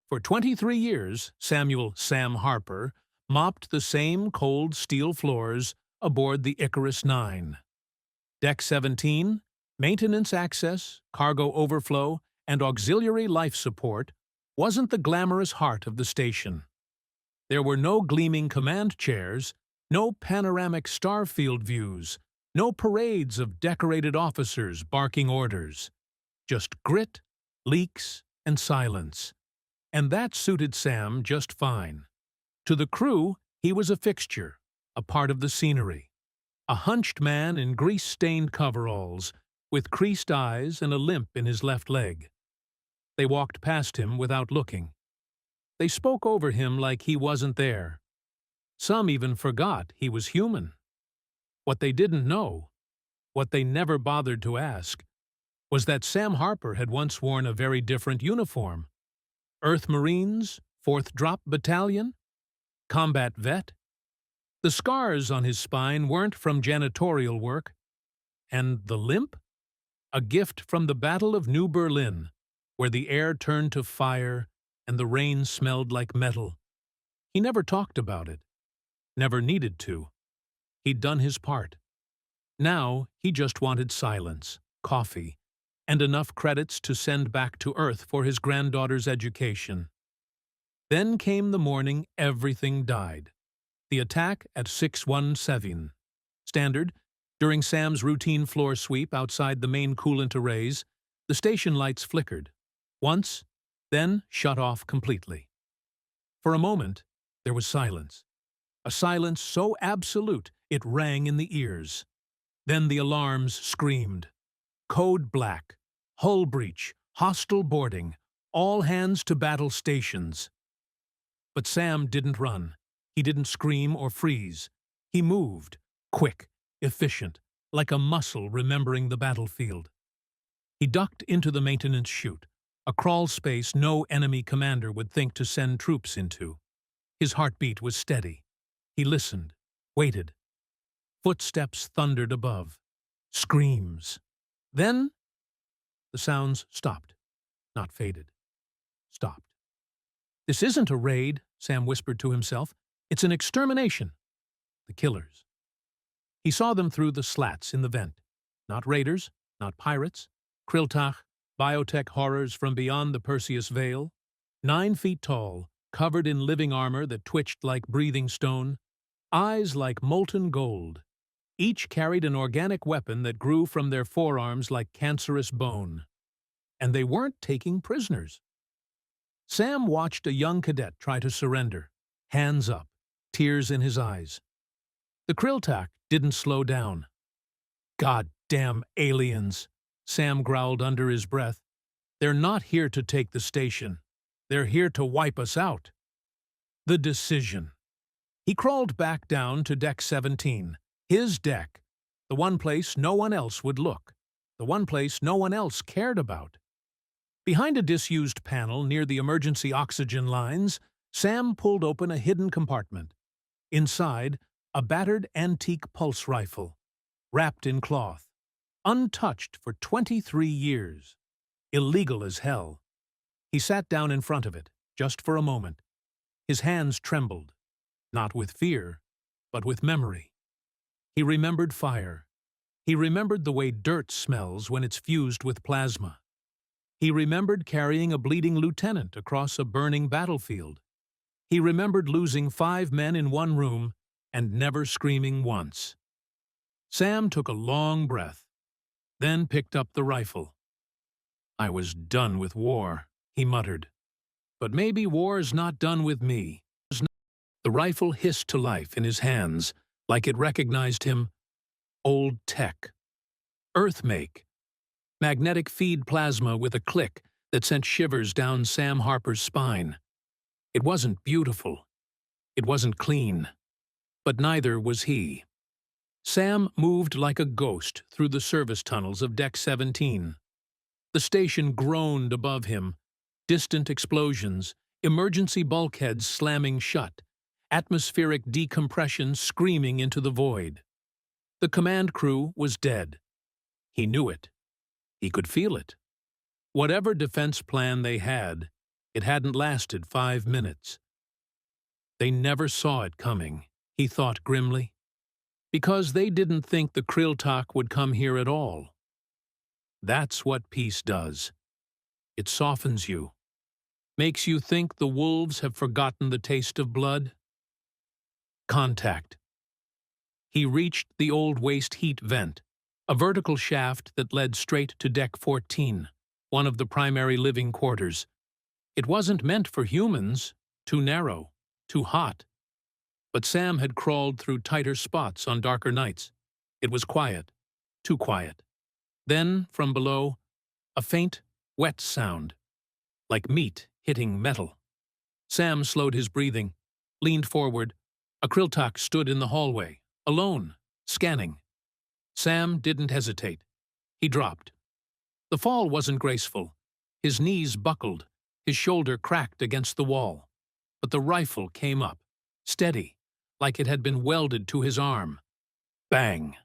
For 23 years, Samuel Sam Harper mopped the same cold steel floors aboard the Icarus 9. Deck 17, maintenance access, cargo overflow, and auxiliary life support wasn't the glamorous heart of the station. There were no gleaming command chairs, no panoramic starfield views, no parades of decorated officers barking orders. Just grit, leaks, and silence. And that suited Sam just fine. To the crew, he was a fixture, a part of the scenery. A hunched man in grease-stained coveralls, with creased eyes and a limp in his left leg. They walked past him without looking. They spoke over him like he wasn't there. Some even forgot he was human. What they didn't know, what they never bothered to ask, was that Sam Harper had once worn a very different uniform. Earth Marines, 4th Drop Battalion, combat vet. The scars on his spine weren't from janitorial work. And the limp? A gift from the Battle of New Berlin, where the air turned to fire and the rain smelled like metal. He never talked about it. Never needed to. He'd done his part. Now he just wanted silence, coffee, and enough credits to send back to Earth for his granddaughter's education. Then came the morning everything died. The attack at 617. Standard, during Sam's routine floor sweep outside the main coolant arrays, the station lights flickered. Once, then shut off completely. For a moment, there was silence. A silence so absolute it rang in the ears. Then the alarms screamed. Code black, hull breach, hostile boarding, all hands to battle stations. But Sam didn't run. He didn't scream or freeze. He moved, quick, efficient, like a muscle remembering the battlefield. He ducked into the maintenance chute, a crawl space no enemy commander would think to send troops into. His heartbeat was steady. He listened, waited. Footsteps thundered above. Screams. Then the sounds stopped, not faded. Stopped. This isn't a raid, Sam whispered to himself. It's an extermination. The killers. He saw them through the slats in the vent. Not raiders, not pirates. Kriltach, biotech horrors from beyond the Perseus Veil. 9 feet tall, covered in living armor that twitched like breathing stone. Eyes like molten gold. Each carried an organic weapon that grew from their forearms like cancerous bone. And they weren't taking prisoners. Sam watched a young cadet try to surrender, hands up, tears in his eyes. The Kriltak didn't slow down. "Goddamn aliens," Sam growled under his breath. "They're not here to take the station. They're here to wipe us out." The decision. He crawled back down to Deck 17. His deck, the one place no one else would look, the one place no one else cared about. Behind a disused panel near the emergency oxygen lines, Sam pulled open a hidden compartment. Inside, a battered antique pulse rifle, wrapped in cloth, untouched for 23 years. Illegal as hell. He sat down in front of it, just for a moment. His hands trembled, not with fear, but with memory. He remembered fire. He remembered the way dirt smells when it's fused with plasma. He remembered carrying a bleeding lieutenant across a burning battlefield. He remembered losing 5 men in one room and never screaming once. Sam took a long breath, then picked up the rifle. "I was done with war," he muttered. "But maybe war's not done with me." The rifle hissed to life in his hands, like it recognized him. Old tech. Earth make. Magnetic feed plasma with a click that sent shivers down Sam Harper's spine. It wasn't beautiful. It wasn't clean. But neither was he. Sam moved like a ghost through the service tunnels of Deck 17. The station groaned above him. Distant explosions, emergency bulkheads slamming shut, atmospheric decompression screaming into the void. The command crew was dead. He knew it. He could feel it. Whatever defense plan they had, It hadn't lasted 5 minutes. They never saw it coming, he thought grimly, because they didn't think the Krilltak would come here at all. That's what peace does. It softens you, makes you think the wolves have forgotten the taste of blood. Contact. He reached the old waste heat vent, a vertical shaft that led straight to Deck 14, one of the primary living quarters. It wasn't meant for humans, too narrow, too hot. But Sam had crawled through tighter spots on darker nights. It was quiet, too quiet. Then, from below, a faint, wet sound, like meat hitting metal. Sam slowed his breathing, leaned forward. A Krilltak stood in the hallway, alone, scanning. Sam didn't hesitate. He dropped. The fall wasn't graceful. His knees buckled, his shoulder cracked against the wall. But the rifle came up, steady, like it had been welded to his arm. Bang!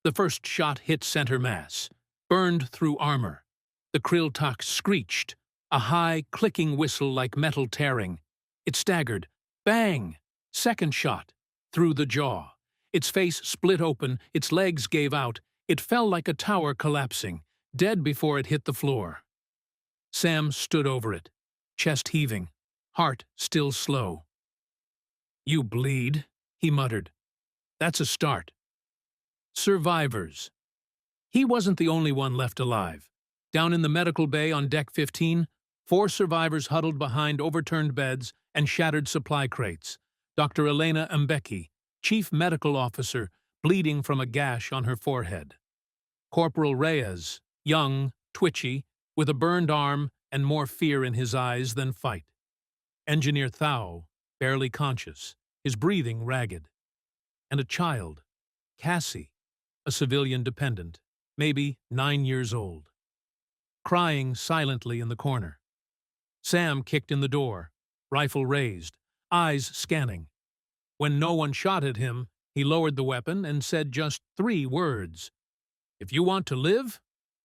The first shot hit center mass, burned through armor. The Krilltak screeched, a high, clicking whistle like metal tearing. It staggered. Bang! Second shot, through the jaw. Its face split open, its legs gave out. It fell like a tower collapsing, dead before it hit the floor. Sam stood over it, chest heaving, heart still slow. "You bleed," he muttered. "That's a start." Survivors. He wasn't the only one left alive. Down in the medical bay on Deck 15, 4 survivors huddled behind overturned beds and shattered supply crates. Dr. Elena Mbeki, chief medical officer, bleeding from a gash on her forehead. Corporal Reyes, young, twitchy, with a burned arm and more fear in his eyes than fight. Engineer Thao, barely conscious, his breathing ragged. And a child, Cassie, a civilian dependent, maybe 9 years old, crying silently in the corner. Sam kicked in the door, rifle raised, eyes scanning. When no one shot at him, he lowered the weapon and said just 3 words. "If you want to live,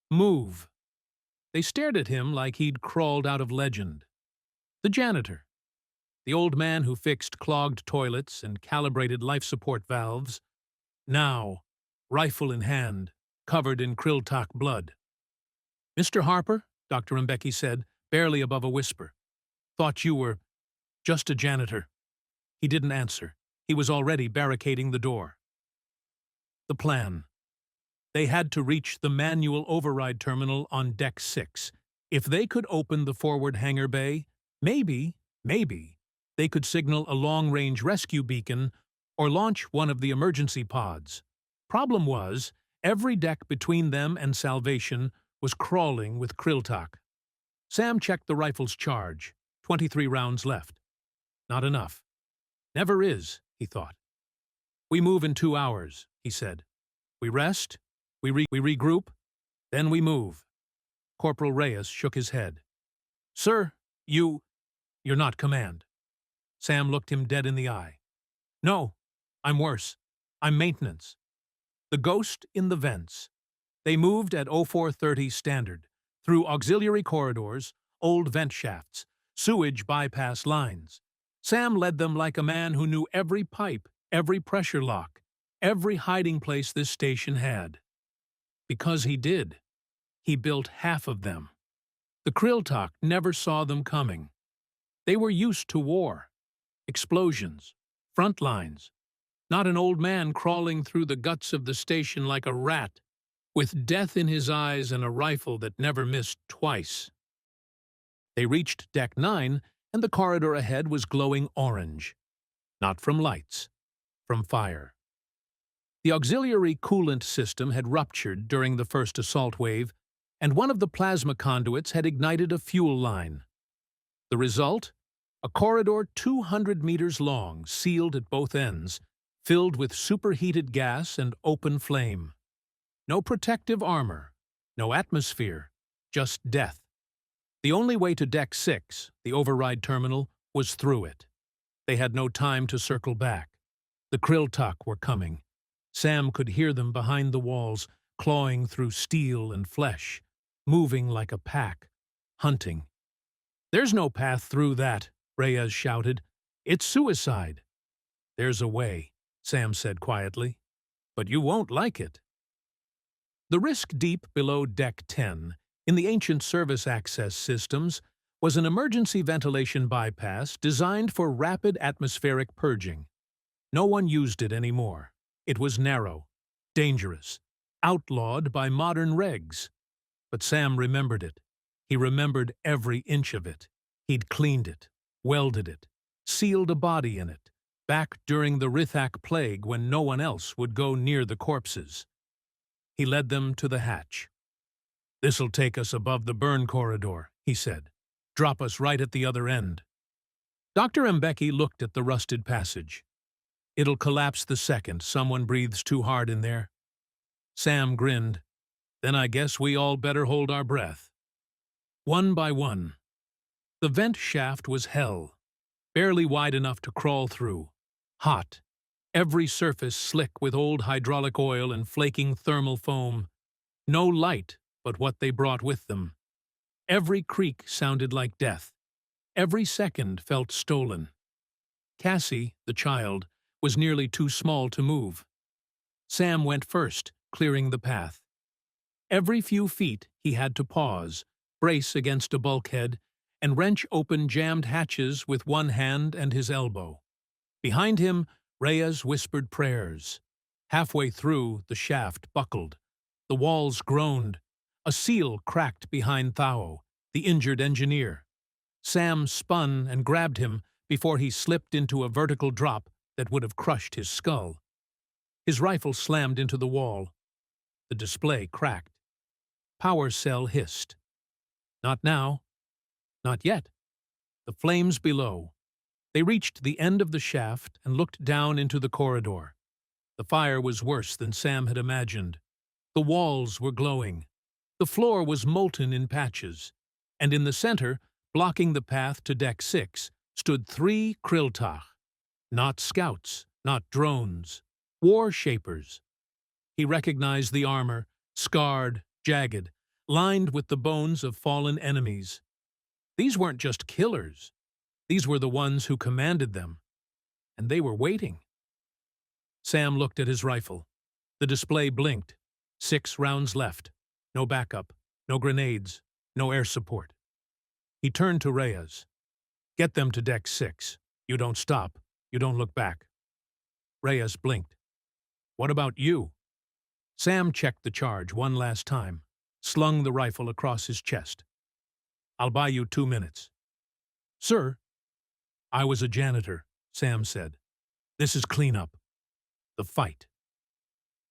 move." They stared at him like he'd crawled out of legend. The janitor, the old man who fixed clogged toilets and calibrated life support valves, now, rifle in hand, covered in Krilltak blood. "Mr. Harper," Dr. Mbeki said, barely above a whisper, "thought you were just a janitor." He didn't answer. He was already barricading the door. The plan. They had to reach the manual override terminal on Deck 6. If they could open the forward hangar bay, maybe, they could signal a long-range rescue beacon or launch one of the emergency pods. Problem was, every deck between them and salvation was crawling with Krilltak. Sam checked the rifle's charge. 23 rounds left. Not enough. Never is, he thought. "We move in 2 hours," he said. "We rest, we regroup, then we move." Corporal Reyes shook his head. "Sir, you're not command." Sam looked him dead in the eye. "No, I'm worse. I'm maintenance." The ghost in the vents. They moved at 0430 standard, through auxiliary corridors, old vent shafts, sewage bypass lines. Sam led them like a man who knew every pipe, every pressure lock, every hiding place this station had. Because he did. He built half of them. The Krilltak never saw them coming. They were used to war, explosions, front lines, not an old man crawling through the guts of the station like a rat, with death in his eyes and a rifle that never missed twice. They reached Deck 9, and the corridor ahead was glowing orange. Not from lights, from fire. The auxiliary coolant system had ruptured during the first assault wave, and one of the plasma conduits had ignited a fuel line. The result? A corridor 200 meters long, sealed at both ends, filled with superheated gas and open flame. No protective armor, no atmosphere, just death. The only way to Deck 6, the override terminal, was through it. They had no time to circle back. The Krilltak were coming. Sam could hear them behind the walls, clawing through steel and flesh, moving like a pack, hunting. "There's no path through that," Reyes shouted. "It's suicide." "There's a way," Sam said quietly. "But you won't like it." The risk deep below Deck 10, in the ancient service access systems, was an emergency ventilation bypass designed for rapid atmospheric purging. No one used it anymore. It was narrow, dangerous, outlawed by modern regs. But Sam remembered it. He remembered every inch of it. He'd cleaned it, welded it, sealed a body in it, back during the Rithak plague when no one else would go near the corpses. He led them to the hatch. "This'll take us above the burn corridor," he said. "Drop us right at the other end." Dr. Mbeki looked at the rusted passage. "It'll collapse the second someone breathes too hard in there." Sam grinned. "Then I guess we all better hold our breath." One by one. The vent shaft was hell, barely wide enough to crawl through. Hot, every surface slick with old hydraulic oil and flaking thermal foam. No light but what they brought with them. Every creak sounded like death. Every second felt stolen. Cassie, the child, was nearly too small to move. Sam went first, clearing the path. Every few feet he had to pause, brace against a bulkhead, and wrench open jammed hatches with one hand and his elbow. Behind him, Reyes whispered prayers. Halfway through, the shaft buckled. The walls groaned. A seal cracked behind Thao, the injured engineer. Sam spun and grabbed him before he slipped into a vertical drop that would have crushed his skull. His rifle slammed into the wall. The display cracked. Power cell hissed. Not now. Not yet. The flames below. They reached the end of the shaft and looked down into the corridor. The fire was worse than Sam had imagined. The walls were glowing. The floor was molten in patches. And in the center, blocking the path to Deck 6, stood 3 Krilltach. Not scouts, not drones. War shapers. He recognized the armor, scarred, jagged, lined with the bones of fallen enemies. These weren't just killers. These were the ones who commanded them. And they were waiting. Sam looked at his rifle. The display blinked. 6 rounds left. No backup, no grenades, no air support. He turned to Reyes. "Get them to Deck 6. You don't stop. You don't look back." Reyes blinked. "What about you?" Sam checked the charge one last time, slung the rifle across his chest. "I'll buy you 2 minutes." "Sir." "I was a janitor," Sam said. "This is cleanup. The fight."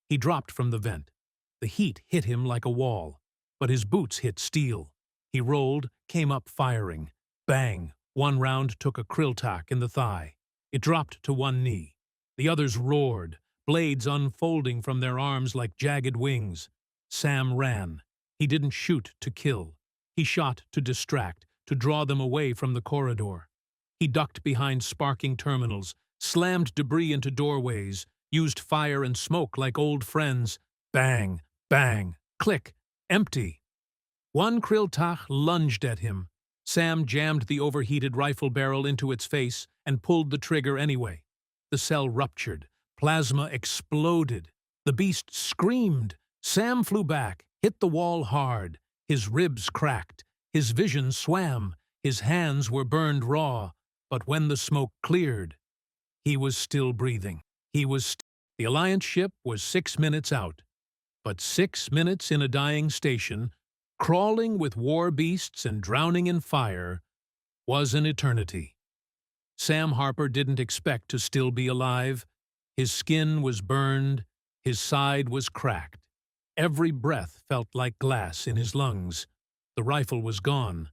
He dropped from the vent. The heat hit him like a wall, but his boots hit steel. He rolled, came up firing. Bang! One round took a Krilltach in the thigh. It dropped to one knee. The others roared, blades unfolding from their arms like jagged wings. Sam ran. He didn't shoot to kill. He shot to distract, to draw them away from the corridor. He ducked behind sparking terminals, slammed debris into doorways, used fire and smoke like old friends. Bang! Bang! Click! Empty! One Krilltach lunged at him. Sam jammed the overheated rifle barrel into its face and pulled the trigger anyway. The cell ruptured. Plasma exploded. The beast screamed. Sam flew back, hit the wall hard. His ribs cracked. His vision swam. His hands were burned raw. But when the smoke cleared, he was still breathing. The Alliance ship was 6 minutes out. But 6 minutes in a dying station, crawling with war beasts and drowning in fire, was an eternity. Sam Harper didn't expect to still be alive. His skin was burned, his side was cracked. Every breath felt like glass in his lungs. The rifle was gone.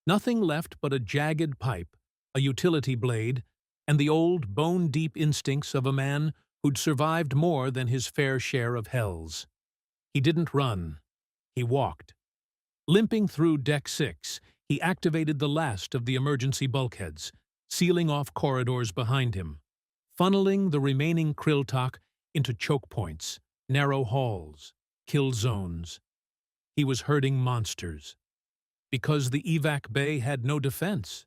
Nothing left but a jagged pipe, a utility blade, and the old bone-deep instincts of a man who'd survived more than his fair share of hells. He didn't run. He walked. Limping through Deck 6, he activated the last of the emergency bulkheads, sealing off corridors behind him, funneling the remaining Krilltach into choke points, narrow halls, kill zones. He was herding monsters. Because the evac bay had no defense.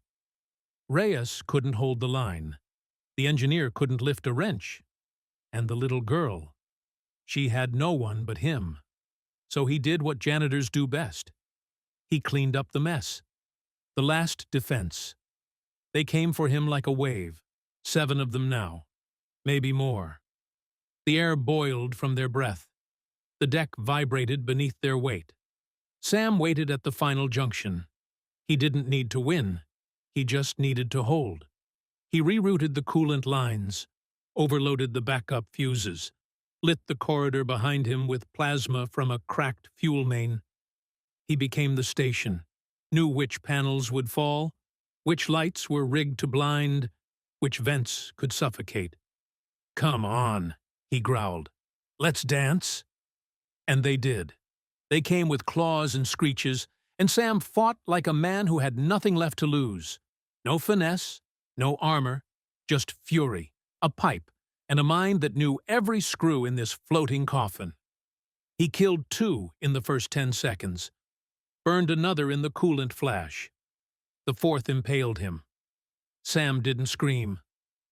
Reyes couldn't hold the line. The engineer couldn't lift a wrench. And the little girl, she had no one but him. So he did what janitors do best. He cleaned up the mess. The last defense. They came for him like a wave. 7 of them now. Maybe more. The air boiled from their breath. The deck vibrated beneath their weight. Sam waited at the final junction. He didn't need to win. He just needed to hold. He rerouted the coolant lines, overloaded the backup fuses, lit the corridor behind him with plasma from a cracked fuel main. He became the station, knew which panels would fall, which lights were rigged to blind, which vents could suffocate. "Come on," he growled. "Let's dance." And they did. They came with claws and screeches, and Sam fought like a man who had nothing left to lose. No finesse, no armor, just fury, a pipe, and a mind that knew every screw in this floating coffin. He killed 2 in the first 10 seconds, burned another in the coolant flash. The 4th impaled him. Sam didn't scream.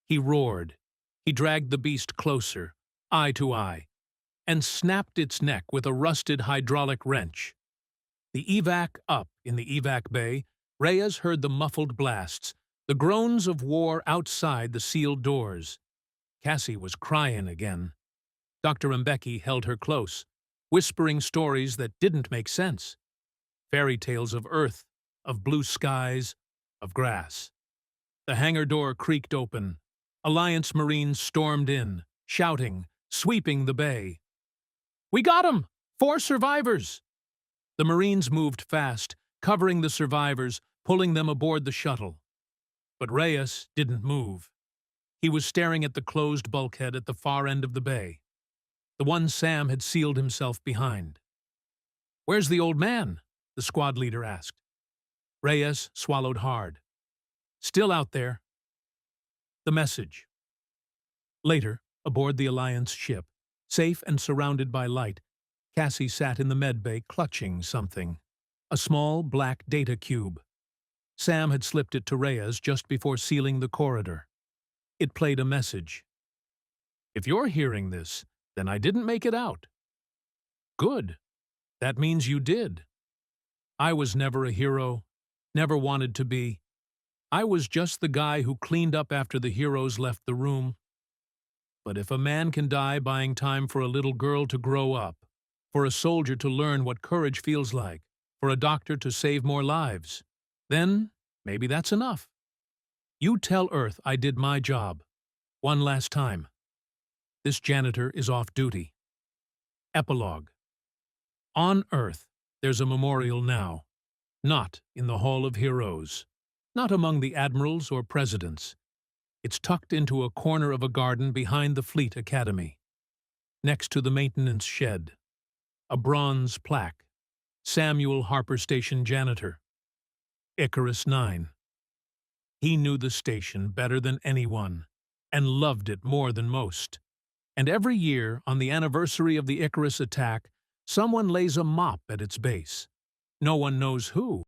He roared. He dragged the beast closer, eye to eye, and snapped its neck with a rusted hydraulic wrench. The evac up in the evac bay, Reyes heard the muffled blasts, the groans of war outside the sealed doors. Cassie was crying again. Dr. Mbeki held her close, whispering stories that didn't make sense. Fairy tales of Earth, of blue skies, of grass. The hangar door creaked open. Alliance Marines stormed in, shouting, sweeping the bay. "We got 'em! 4 survivors!" The Marines moved fast, covering the survivors, pulling them aboard the shuttle. But Reyes didn't move. He was staring at the closed bulkhead at the far end of the bay, the one Sam had sealed himself behind. "Where's the old man?" the squad leader asked. Reyes swallowed hard. "Still out there." The message. Later, aboard the Alliance ship, safe and surrounded by light, Cassie sat in the medbay clutching something. A small black data cube. Sam had slipped it to Reyes just before sealing the corridor. It played a message. "If you're hearing this, then I didn't make it out." "Good. That means you did. I was never a hero, never wanted to be. I was just the guy who cleaned up after the heroes left the room. But if a man can die buying time for a little girl to grow up, for a soldier to learn what courage feels like, for a doctor to save more lives, then maybe that's enough. You tell Earth I did my job. One last time. This janitor is off duty." Epilogue. On Earth, there's a memorial now. Not in the Hall of Heroes. Not among the admirals or presidents. It's tucked into a corner of a garden behind the Fleet Academy. Next to the maintenance shed. A bronze plaque. Samuel Harper Station Janitor. Icarus 9. He knew the station better than anyone, and loved it more than most. And every year, on the anniversary of the Icarus attack, someone lays a mop at its base. No one knows who.